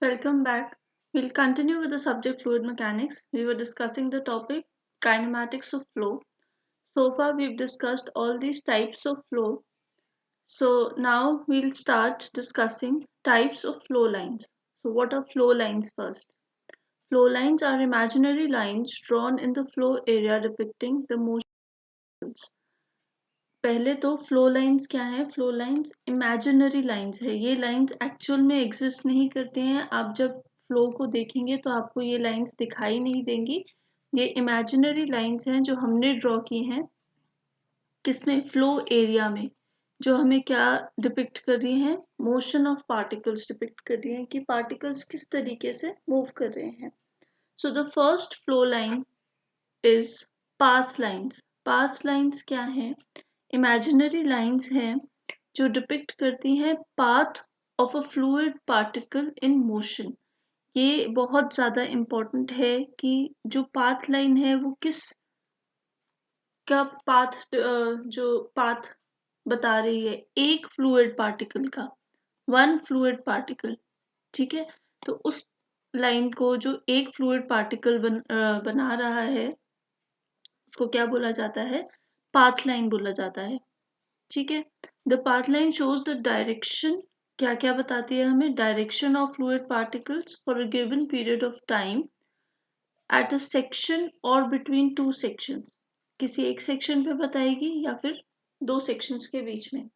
Welcome back. We'll continue with the subject fluid mechanics. We were discussing the topic kinematics of flow. So far, we've discussed all these types of flow. So now we'll start discussing types of flow lines. So, what are flow lines first? Flow lines are imaginary lines drawn in the flow area depicting the motion. पहले तो flow lines क्या है? Flow lines imaginary lines है। ये lines actual में exist नहीं करते हैं। आप जब फ्लो को देखेंगे तो आपको ये लाइंस दिखाई नहीं देंगी। ये इमेजिनरी लाइंस हैं जो हमने ड्रॉ की हैं। किसमें? फ्लो एरिया में। जो हमें क्या डिपिक्ट कर रही हैं? मोशन ऑफ पार्टिकल्स डिपिक्ट कर रही हैं कि पार्टिकल्स किस तरीके से मूव कर रहे हैं। So the first flow line is path lines. Path lines क्या है? इमेजिनरी लाइंस हैं जो डिपिक्ट करती हैं path of a fluid particle in motion. ये बहुत ज़्यादा इम्पोर्टेंट है कि जो पाथ लाइन है वो किस का पाथ जो पाथ बता रही है एक फ्लूइड पार्टिकल का, वन फ्लूइड पार्टिकल। ठीक है, तो उस लाइन को जो एक फ्लूइड पार्टिकल बना रहा है उसको क्या बोला जाता है? पाथ लाइन बोला जाता है। ठीक है, the path line shows the direction. क्या क्या बताती है हमें? Direction of fluid particles for a given period of time at a section और बिटवीन टू सेक्शंस। किसी एक सेक्शन पे बताएगी या फिर दो सेक्शंस के बीच में।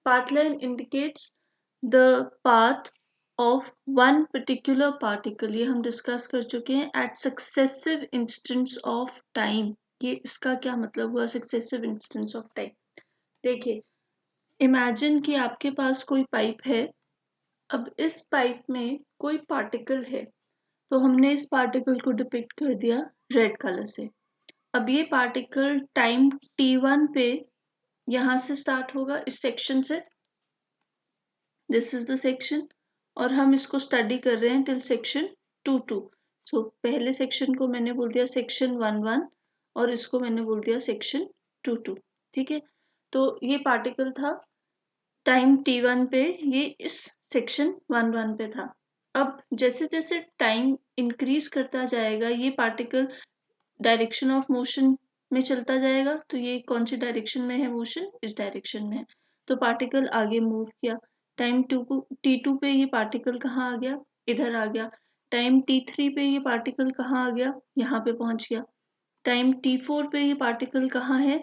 Path line indicates the path of one particular particle. ये हम डिस्कस कर चुके हैं। At successive instants of time. ये इसका क्या मतलब हुआ? Successive instants of time. देखिए, इमेजिन कि आपके पास कोई पाइप है। अब इस पाइप में कोई पार्टिकल है, तो हमने इस पार्टिकल को डिपिक्ट कर दिया रेड कलर से। अब ये पार्टिकल टाइम t1 पे यहाँ से स्टार्ट होगा, इस सेक्शन से। दिस इज द सेक्शन, और हम इसको स्टडी कर रहे हैं टिल सेक्शन 2 सो पहले सेक्शन को मैंने बोल दिया सेक्शन 1 और इसको मैंने बोल दिया सेक्शन 2। ठीक है, तो ये पार्टिकल था टाइम t1 पे, ये इस सेक्शन 1 पे था। अब जैसे जैसे टाइम इंक्रीज करता जाएगा ये पार्टिकल डायरेक्शन ऑफ मोशन में चलता जाएगा। तो ये कौन सी डायरेक्शन में है मोशन? इस डायरेक्शन में है। तो पार्टिकल आगे मूव किया। टाइम t2 पे ये पार्टिकल कहाँ आ गया? इधर आ गया। टाइम t3 पे ये पार्टिकल कहाँ आ गया? यहाँ पे पहुंच गया। टाइम t4 पे ये पार्टिकल कहाँ है?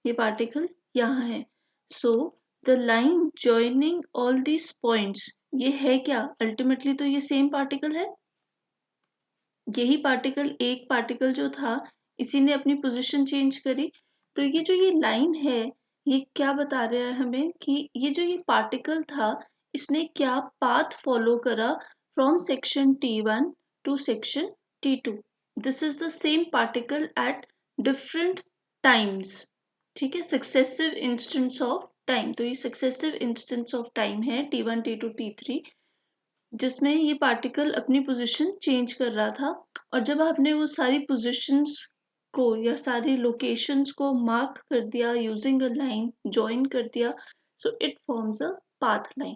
ये पार्टिकल यहाँ है। So the line joining all these points, ये है क्या? अल्टीमेटली तो ये सेम पार्टिकल है। यही पार्टिकल, एक पार्टिकल जो था, इसी ने अपनी पोजीशन चेंज करी। तो ये जो ये लाइन है, ये क्या बता रहा है हमें कि ये जो ये पार्टिकल था, इसने क्या पाथ फॉलो करा from section t1 to section t2। This is the same particle at different times. ठीक है, सक्सेसिव इंस्टेंट्स ऑफ टाइम। तो ये सक्सेसिव इंस्टेंट्स ऑफ टाइम है t1 t2 t3, जिसमें ये पार्टिकल अपनी पोजीशन चेंज कर रहा था। और जब आपने वो सारी पोजीशंस को या सारी लोकेशंस को मार्क कर दिया यूजिंग अ लाइन, जॉइन कर दिया, so it forms a path line.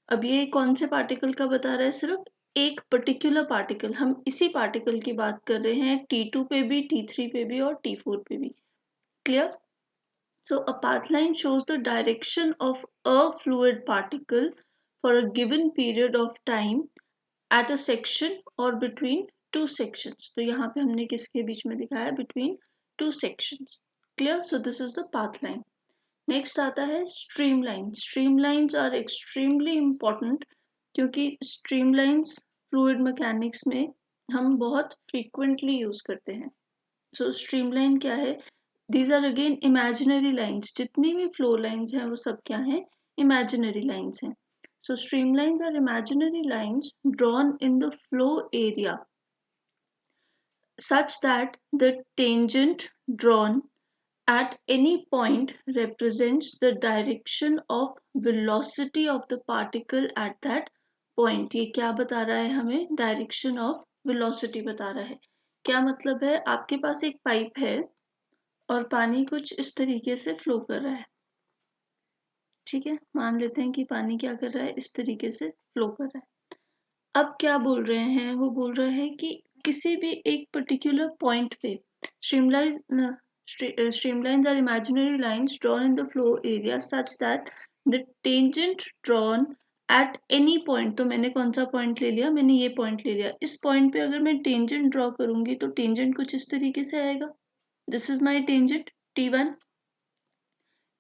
अब ये कौन से पार्टिकल का बता रहा है? सिर्फ एक पर्टिकुलर पार्टिकल। हम इसी पार्टिकल की बात कर रहे हैं t2 पे भी, t3 पे भी और t4 पे भी। Clear? So a path line shows the direction of a fluid particle for a given period of time at a section or between two sections. तो यहाँ पे हमने किसके बीच में दिखाया? Between two sections. Clear? So this is the path line. Next आता है streamline. Streamlines are extremely important क्योंकि streamlines fluid mechanics में हम बहुत frequently use करते हैं। So streamline क्या है? These are again imaginary lines. जितनी भी flow lines हैं वो सब क्या हैं? Imaginary lines हैं. So streamlines are imaginary lines drawn in the flow area such that the tangent drawn at any point represents the direction of velocity of the particle at that point. ये क्या बता रहा है हमें? Direction of velocity बता रहा है। क्या मतलब है? आपके पास एक पाइप है और पानी कुछ इस तरीके से फ्लो कर रहा है। ठीक है, मान लेते हैं कि पानी क्या कर रहा है? इस तरीके से फ्लो कर रहा है। अब क्या बोल रहे हैं, वो बोल रहे हैं कि किसी भी एक पर्टिकुलर पॉइंट पे streamlines are imaginary lines drawn in the flow area such that the tangent drawn at any point, तो मैंने कौन सा पॉइंट ले लिया, मैंने ये पॉइंट ले लिया, इस पॉइंट पे अगर मैं टेंजेंट ड्रॉ करूंगी तो टेंजेंट कुछ इस तरीके से आएगा, this is my tangent T1,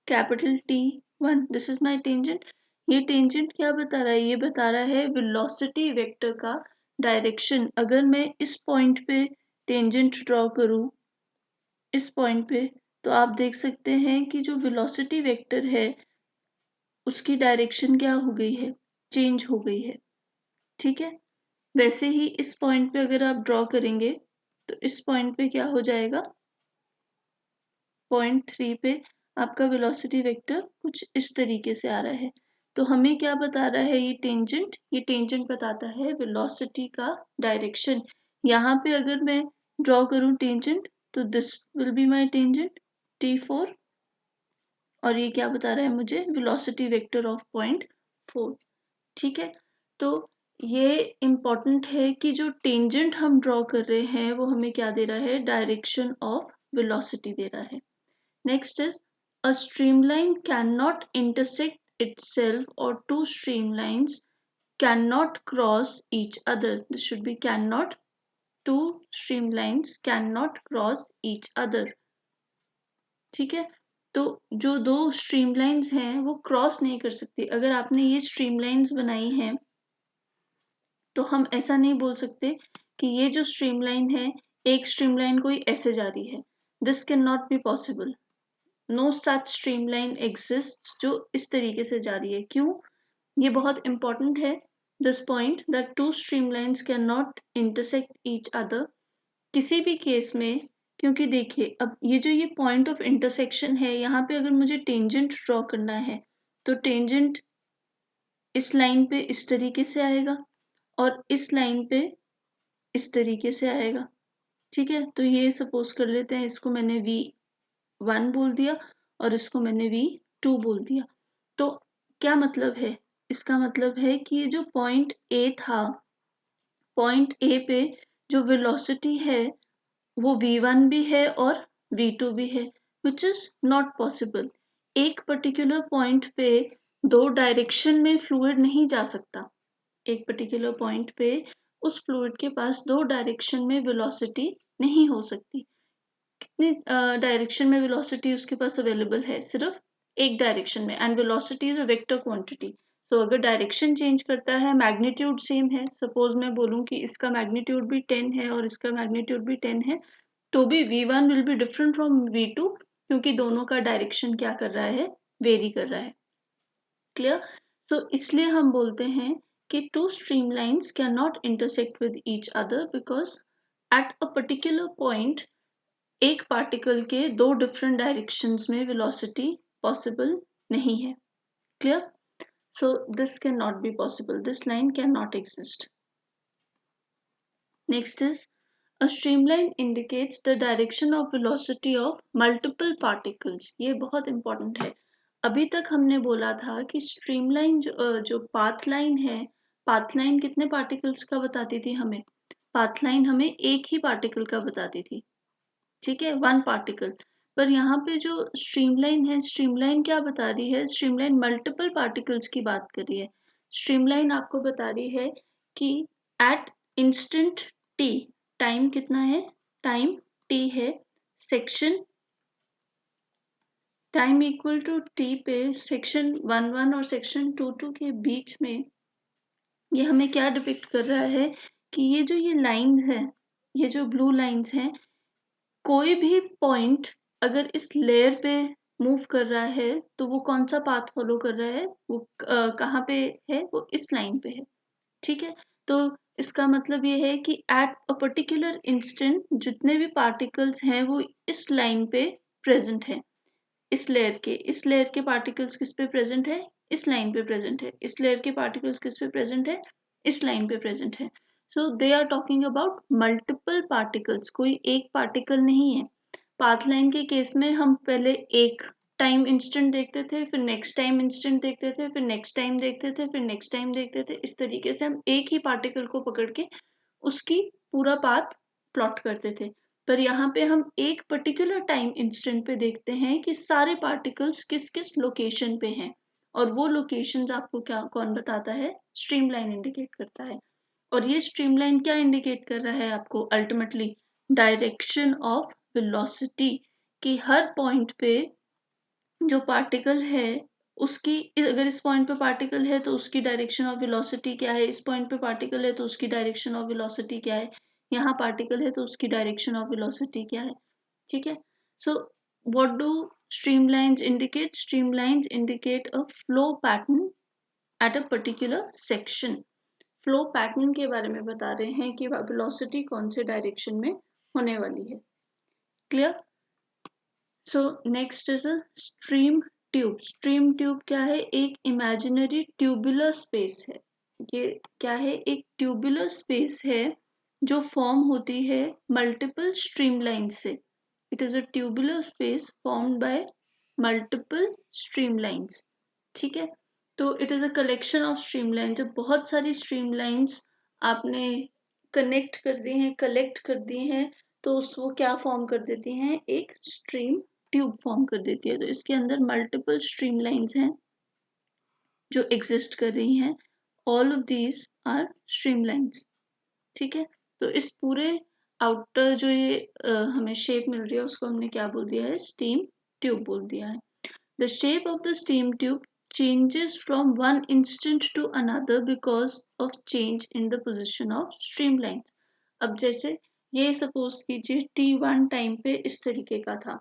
capital T1, this is my tangent. ये टेंजेंट क्या बता रहा है, ये बता रहा है वेलोसिटी वेक्टर का डायरेक्शन। अगर मैं इस पॉइंट पे टेंजेंट ड्रॉ करूं, इस पॉइंट पे, तो आप देख सकते हैं कि जो वेलोसिटी वेक्टर है उसकी डायरेक्शन क्या हो गई है, चेंज हो गई है। ठीक है, वैसे ही इस पॉइंट पे अगर आप ड्रॉ करेंगे तो इस पॉइंट पे क्या हो जाएगा, पॉइंट 3 पे आपका वेलोसिटी वेक्टर कुछ इस तरीके से आ रहा है। तो हमें क्या बता रहा है ये टेंजेंट बताता है वेलोसिटी का डायरेक्शन। यहाँ पे अगर मैं ड्रॉ करूँ टेंजेंट तो this will be my tangent T4, और ये क्या बता रहा है मुझे, वेलोसिटी वेक्टर ऑफ पॉइंट 4। ठीक है, तो ये इम्पॉर्टेंट है कि जो टेंजेंट हम ड्रॉ कर रहे हैं वो हमें क्या दे रहा है, डायरेक्शन ऑफ वेलोसिटी दे रहा है। Next is a streamline cannot intersect itself, or two streamlines cannot cross each other. This should be cannot, two streamlines cannot cross each other. ठीक है, तो जो दो streamlines हैं वो क्रॉस नहीं कर सकती। अगर आपने ये streamlines बनाई हैं तो हम ऐसा नहीं बोल सकते कि ये जो streamline है, एक streamline कोई ऐसे जा रही है, this cannot be possible. No such streamline exist जो इस तरीके से जा रही है। क्यों, ये बहुत इंपॉर्टेंट है this point, that two streamlines can not intersect each other किसी भी केस में। क्योंकि देखिए अब ये पॉइंट ऑफ इंटरसेक्शन है, यहाँ पे अगर मुझे टेंजेंट ड्रॉ करना है तो टेंजेंट इस लाइन पे इस तरीके से आएगा और इस लाइन पे इस तरीके से आएगा। ठीक है, तो ये सपोज कर लेते हैं, इसको मैंने V1 बोल दिया और इसको मैंने V2 बोल दिया। तो क्या मतलब है, इसका मतलब है कि ये जो पॉइंट A था, पॉइंट A पे जो वेलोसिटी है वो V1 भी है और V2 भी है, विच इज नॉट पॉसिबल। एक पर्टिकुलर पॉइंट पे दो डायरेक्शन में फ्लूइड नहीं जा सकता। एक पर्टिकुलर पॉइंट पे उस फ्लूइड के पास दो डायरेक्शन में वेलोसिटी नहीं हो सकती। कितनी डायरेक्शन में वेलोसिटी उसके पास अवेलेबल है, सिर्फ एक डायरेक्शन में, and velocity is a vector quantity. So अगर डायरेक्शन चेंज करता है, मैग्नीट्यूड सेम है, सपोज मैं बोलूं कि इसका मैग्नीट्यूड भी 10 है और इसका मैग्नीट्यूड भी 10 है, तो भी V1 will be different from V2, क्योंकि दोनों का डायरेक्शन क्या कर रहा है, वेरी कर रहा है। क्लियर, सो इसलिए हम बोलते हैं कि two streamlines can not intersect with each other because at a particular point एक पार्टिकल के दो डिफरेंट डायरेक्शंस में वेलोसिटी पॉसिबल नहीं है। Clear, so this can not be possible, this line can not exist. Next is a streamline indicates the direction of velocity of multiple particles. ये बहुत important है। अभी तक हमने बोला था कि स्ट्रीमलाइन जो पाथ लाइन है, पाथ लाइन कितने पार्टिकल्स का बताती थी हमें, पाथ लाइन हमें एक ही पार्टिकल का बताती थी। ठीक है, वन पार्टिकल। पर यहाँ पे जो स्ट्रीमलाइन है, स्ट्रीमलाइन क्या बता रही है, स्ट्रीमलाइन मल्टीपल पार्टिकल्स की बात कर रही है। स्ट्रीमलाइन आपको बता रही है कि एट इंस्टेंट टी, टाइम कितना है, टाइम टी है, section time equal to T पे सेक्शन 1 1 और सेक्शन 2 2 के बीच में ये हमें क्या डिपिक्ट कर रहा है कि ये लाइंस है, ये जो ब्लू लाइंस हैं, कोई भी पॉइंट अगर इस लेयर पे मूव कर रहा है तो वो कौन सा पाथ फॉलो कर रहा है, वो कहाँ पे है, वो इस लाइन पे है। ठीक है, तो इसका मतलब ये है कि एट अ पर्टिकुलर इंस्टेंट जितने भी पार्टिकल्स हैं वो इस लाइन पे प्रेजेंट है। इस लेयर के पार्टिकल्स किस पे प्रेजेंट है, इस लाइन पे प्रेजेंट है। इस लेयर के पार्टिकल्स किस पे प्रेजेंट है, इस लाइन पे प्रेजेंट है। So they are talking about multiple particles, कोई एक पार्टिकल नहीं है। पाथ लाइन के केस में हम पहले एक टाइम इंस्टेंट देखते थे, फिर नेक्स्ट टाइम इंस्टेंट देखते थे, फिर नेक्स्ट टाइम देखते थे, फिर नेक्स्ट टाइम देखते थे। इस तरीके से हम एक ही पार्टिकल को पकड़ के उसकी पूरा पाथ प्लॉट करते थे। पर यहाँ पे हम एक पर्टिकुलर टाइम इंस्टेंट पे देखते हैं कि सारे पार्टिकल्स किस किस लोकेशन पे हैं, और वो लोकेशंस आपको क्या कौन बताता है? स्ट्रीमलाइन इंडिकेट करता है। और ये स्ट्रीमलाइन क्या इंडिकेट कर रहा है आपको? अल्टीमेटली डायरेक्शन ऑफ वेलोसिटी, कि हर पॉइंट पे जो पार्टिकल है उसकी, अगर इस पॉइंट पे पार्टिकल है तो उसकी डायरेक्शन ऑफ वेलोसिटी क्या है, इस पॉइंट पे पार्टिकल है तो उसकी डायरेक्शन ऑफ वेलोसिटी क्या है, यहाँ पार्टिकल है तो उसकी डायरेक्शन ऑफ वेलोसिटी क्या है। ठीक है, so what do streamlines indicate? Streamlines indicate a flow pattern at a particular section. Flow pattern के बारे में बता रहे हैं कि वेलोसिटी कौन से डायरेक्शन में होने वाली है। Clear? So next is a stream tube. Stream tube क्या है? एक इमेजिनरी ट्यूबुलर स्पेस है। ये क्या है? एक ट्यूबुलर स्पेस है जो फॉर्म होती है मल्टीपल स्ट्रीमलाइन से। It is a tubular space formed by multiple streamlines. ठीक है, तो it is a collection of streamline. जब बहुत सारी स्ट्रीमलाइंस आपने कनेक्ट कर दी हैं, कलेक्ट कर दी हैं, तो वो क्या फॉर्म कर देती हैं? एक स्ट्रीम ट्यूब फॉर्म कर देती है। तो इसके अंदर मल्टीपल स्ट्रीमलाइंस हैं जो एग्जिस्ट कर रही हैं। All of these are streamlines. ठीक है, तो इस पूरे आउटर जो ये हमें शेप मिल रही है उसको हमने क्या बोल दिया है? स्टीम ट्यूब बोल दिया है। The shape of the steam tube changes from one instant to another because of change in the position of streamlines. अब जैसे ये सपोज कीजिए T1 टाइम पे इस तरीके का था,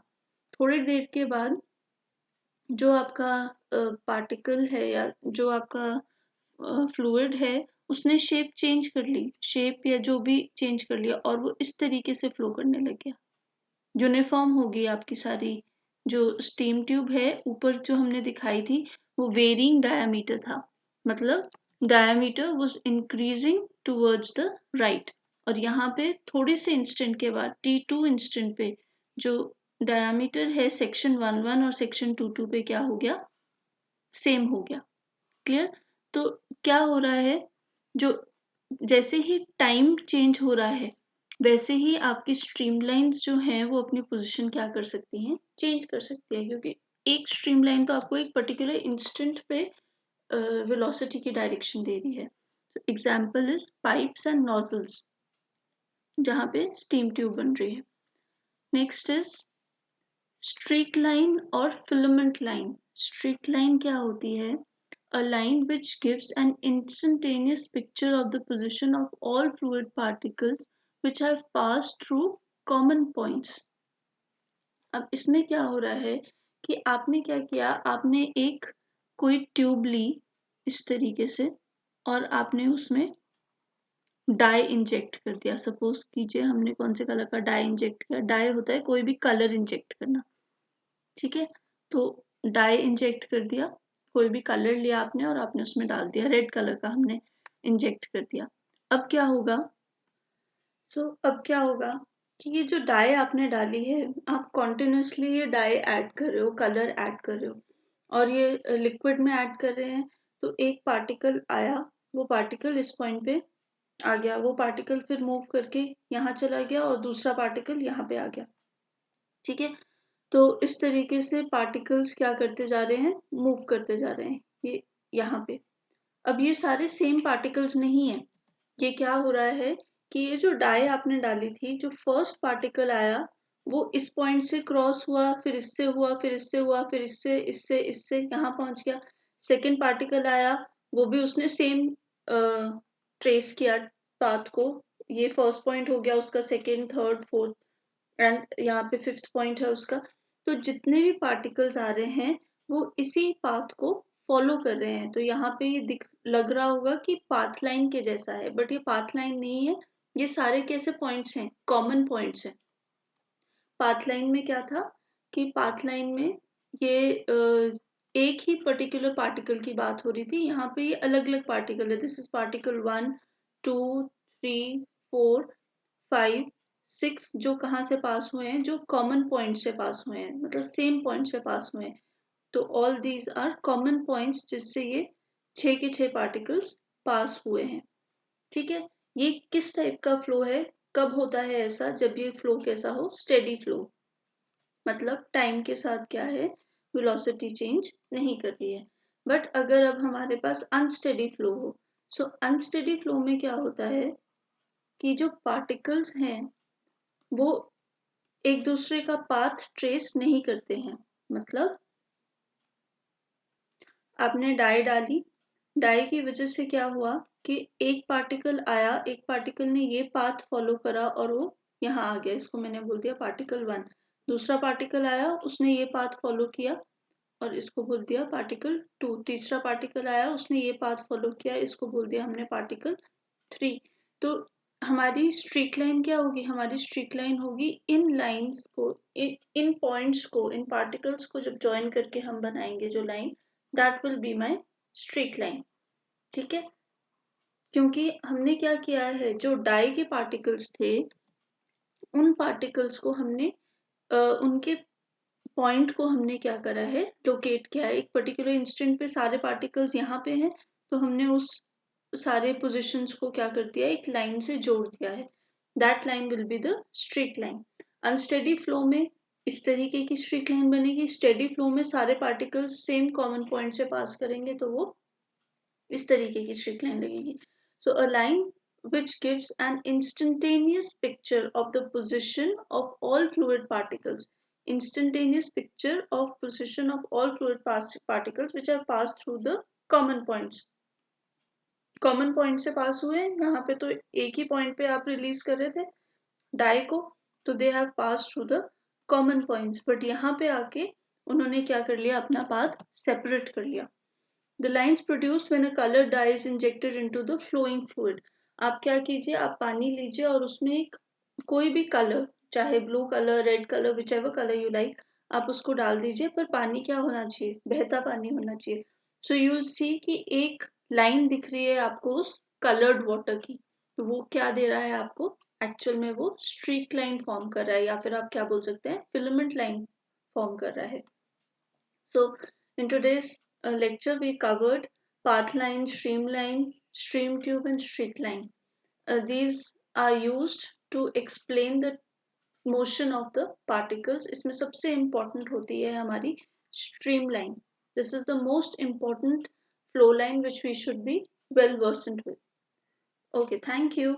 थोड़ी देर के बाद जो आपका पार्टिकल है या जो आपका फ्लूइड है उसने शेप चेंज कर ली, शेप या जो भी चेंज कर लिया, और वो इस तरीके से फ्लो करने लग गया। यूनिफॉर्म होगी आपकी सारी जो स्टीम ट्यूब है। ऊपर जो हमने दिखाई थी वो वेरिंग डायामीटर था, मतलब diameter was increasing towards the right. और यहाँ पे थोड़ी से इंस्टेंट के बाद T2 इंस्टेंट पे जो डायामीटर है सेक्शन 1 1 और सेक्शन 2 2 पे क्या हो गया? सेम हो गया। क्लियर? तो क्या हो रहा है? जो जैसे ही टाइम चेंज हो रहा है वैसे ही आपकी स्ट्रीमलाइंस जो हैं वो अपनी पोजीशन क्या कर सकती हैं? चेंज कर सकती है, क्योंकि एक स्ट्रीमलाइन तो आपको एक पर्टिकुलर इंस्टेंट पे वेलोसिटी की डायरेक्शन दे रही है। Example is pipes and nozzles जहाँ पे स्टीम ट्यूब बन रही है। नेक्स्ट इज स्ट्रीक लाइन और फिलामेंट लाइन। स्ट्रीक लाइन क्या होती है? A line which gives an instantaneous picture of the position of all fluid particles which have passed through common points. अब इसमें क्या हो रहा है कि आपने क्या किया? आपने एक कोई ट्यूब ली इस तरीके से और आपने उसमें डाई इंजेक्ट कर दिया। सपोज कीजिए हमने कौन से कलर का डाई इंजेक्ट किया? डाई होता है कोई भी कलर इंजेक्ट करना। ठीक है, तो डाई इंजेक्ट कर दिया, कोई भी कलर लिया आपने और आपने उसमें डाल दिया, रेड कलर का हमने इंजेक्ट कर दिया। अब क्या होगा? अब क्या होगा कि ये जो डाई आपने डाली है, आप कॉन्टिन्यूसली ये डाई ऐड कर रहे हो, कलर ऐड कर रहे हो, और ये लिक्विड में ऐड कर रहे हैं। तो एक पार्टिकल आया, वो पार्टिकल इस पॉइंट पे आ गया, वो पार्टिकल फिर मूव करके यहाँ चला गया और दूसरा पार्टिकल यहाँ पे आ गया। ठीक है, तो इस तरीके से पार्टिकल्स क्या करते जा रहे हैं? मूव करते जा रहे हैं ये यहाँ पे। अब ये सारे सेम पार्टिकल्स नहीं है। ये क्या हो रहा है कि ये जो डाई आपने डाली थी, जो फर्स्ट पार्टिकल आया वो इस पॉइंट से क्रॉस हुआ, फिर इससे हुआ, फिर इससे हुआ, फिर इससे इससे इससे यहाँ पहुंच गया। सेकेंड पार्टिकल आया, वो भी उसने सेम ट्रेस किया पाथ को। ये फर्स्ट पॉइंट हो गया उसका, सेकेंड, थर्ड, फोर्थ, एंड यहाँ पे फिफ्थ पॉइंट है उसका। तो जितने भी पार्टिकल्स आ रहे हैं वो इसी पाथ को फॉलो कर रहे हैं। तो यहाँ पे ये दिख लग रहा होगा कि पाथ लाइन के जैसा है, बट ये पाथ लाइन नहीं है। ये सारे कैसे पॉइंट्स हैं? कॉमन पॉइंट्स हैं। पाथ लाइन में क्या था कि पाथ लाइन में ये एक ही पर्टिकुलर पार्टिकल की बात हो रही थी। यहाँ पे ये अलग अलग पार्टिकल है। दिस इज पार्टिकल 1 2 3 4 5 6 जो कहाँ से पास हुए हैं? जो कॉमन पॉइंट से पास हुए हैं, मतलब सेम पॉइंट से पास हुए हैं। तो all these are common points जिससे ये 6 के 6 पार्टिकल्स पास हुए हैं। ठीक है, ये किस टाइप का फ्लो है, कब होता है ऐसा, जब ये फ्लो कैसा हो, स्टेडी फ्लो, मतलब टाइम के साथ क्या है, वेलोसिटी चेंज नहीं कर रही है। बट अगर अब हमारे पास अनस्टेडी फ्लो हो, सो अनस्टेडी फ्लो में क्या होता है कि जो पार्टिकल्स हैं वो एक दूसरे का पाथ ट्रेस नहीं करते हैं। मतलब आपने डाई डाली, डाई की वजह से क्या हुआ कि एक पार्टिकल आया, एक पार्टिकल ने ये पाथ फॉलो करा और वो यहाँ आ गया, इसको मैंने बोल दिया पार्टिकल 1। दूसरा पार्टिकल आया, उसने ये पाथ फॉलो किया और इसको बोल दिया पार्टिकल 2। तीसरा पार्टिकल आया, उसने ये पाथ फॉलो किया, इसको बोल दिया हमने पार्टिकल 3। तो हमारी स्ट्रीक लाइन क्या होगी, हमारी स्ट्रीक लाइन होगी इन लाइंस को, इन पॉइंट्स को, इन पार्टिकल्स को जब ज्वाइन करके हम बनाएंगे जो line, that will be my streak line. ठीक है, क्योंकि हमने क्या किया है, जो डाई के पार्टिकल्स थे उन पार्टिकल्स को हमने उनके पॉइंट को हमने क्या करा है, लोकेट किया है। एक पर्टिकुलर इंस्टेंट पे सारे पार्टिकल्स यहाँ पे हैं, तो हमने उस सारे पोजिशंस को क्या कर दिया, एक लाइन से जोड़ दिया है। That line will be the streak line. Unsteady flow में इस तरीके की स्ट्रीक लाइन बनेगी, स्टेडी फ्लो में सारे पार्टिकल्स सेम कॉमन पॉइंट से पास करेंगे तो वो इस तरीके की स्ट्रीक लाइन लगेगी। So a line which gives an instantaneous picture of the position of all fluid particles. Instantaneous picture of position of all fluid particles which are passed through the common points. Common point से पास हुए, यहाँ पे तो एक ही point पे आप release कर रहे थे डाई को, तो they have pass through the common points, but यहाँ पे आके उन्होंने क्या कर लिया, अपना पाथ सेपरेट कर लिया। The lines produced when a colored dye is injected into the flowing fluid. आप क्या कीजिए, आप पानी लीजिए और उसमें एक कोई भी कलर, चाहे blue colour, red colour, which ever colour you like, आप उसको डाल दीजिए, पर पानी क्या होना चाहिए, बहता पानी होना चाहिए। सो यू सी कि एक लाइन दिख रही है आपको उस कलर्ड वाटर की, तो वो क्या दे रहा है आपको, एक्चुअल में वो स्ट्रीक लाइन फॉर्म कर रहा है, या फिर आप क्या बोल सकते हैं, फिलामेंट लाइन फॉर्म कर रहा है। So in today's lecture, we covered path line, stream tube, and streak line. These are used to explain the motion of the particles. इसमें सबसे important होती है हमारी stream line. This is the most important flow line which we should be well versed with. Okay, thank you.